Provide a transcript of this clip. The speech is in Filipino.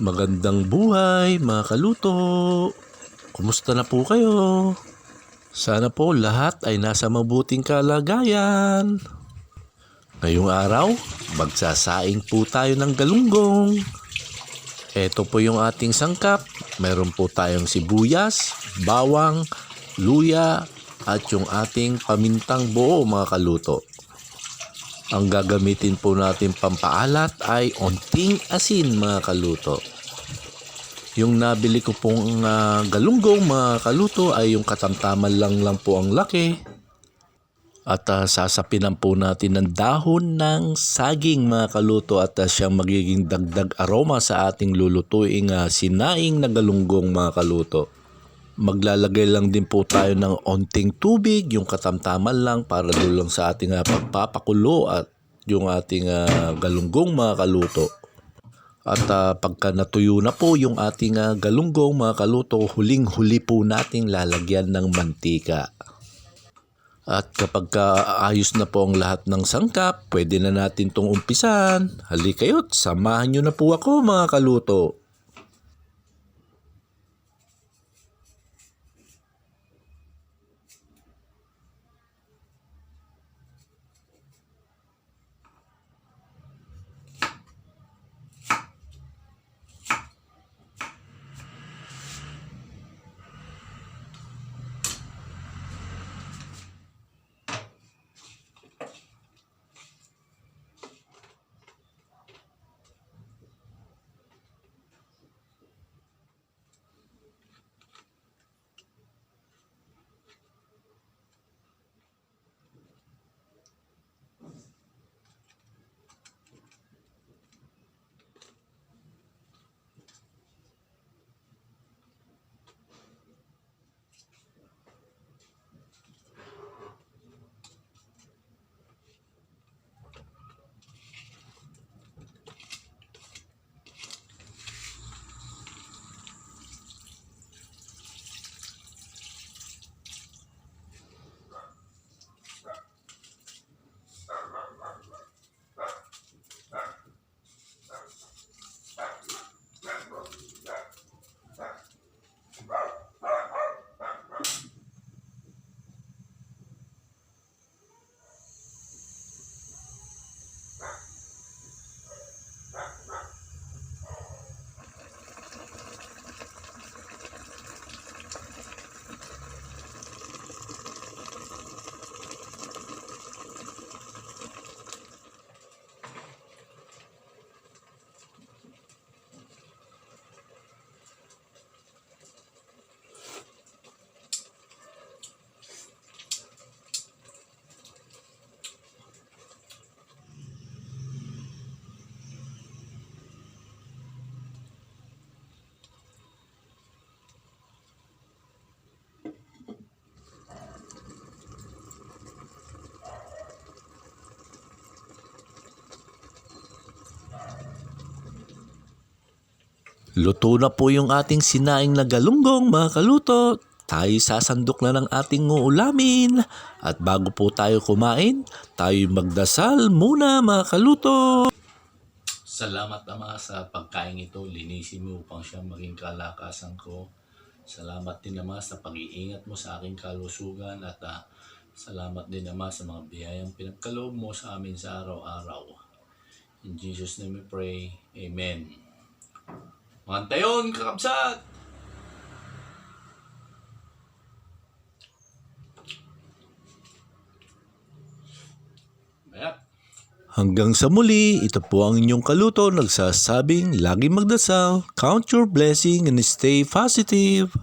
Magandang buhay mga kaluto! Kumusta na po kayo? Sana po lahat ay nasa mabuting kalagayan. Ngayong araw, magsasaing po tayo ng galunggong. Ito po yung ating sangkap. Meron po tayong sibuyas, bawang, luya, at yung ating pamintang buo mga kaluto. Ang gagamitin po natin pampaalat ay onting asin mga kaluto. Yung nabili ko pong galunggong mga kaluto ay yung katamtaman lang po ang laki. At sasapinan po natin ng dahon ng saging mga kaluto at siyang magiging dagdag aroma sa ating lulutuing sinaing na galunggong mga kaluto. Maglalagay lang din po tayo ng onting tubig, yung katamtaman lang para doon lang sa ating pagpapakulo at yung ating galunggong mga kaluto. At pagka natuyo na po yung ating galunggong mga kaluto, huling-huli po nating lalagyan ng mantika. At kapag ayos na po ang lahat ng sangkap, pwede na natin itong umpisan. Halikayo't, samahan nyo na po ako mga kaluto. Luto na po yung ating sinaing na galunggong mga kaluto. Tayo sasandok na ng ating uulamin. At bago po tayo kumain, tayo magdasal muna mga kaluto. Salamat Ama sa pagkain ito. Linisin mo upang siya maging kalakasan ko. Salamat din Ama sa pag-iingat mo sa aking kalusugan. At salamat din Ama sa mga biyayang pinagkaloob mo sa amin sa araw-araw. In Jesus' name we pray. Amen. Mantayon, kakabsat! Hanggang sa muli, ito po ang inyong kaluto nagsasabing lagi magdasal, count your blessing and stay positive.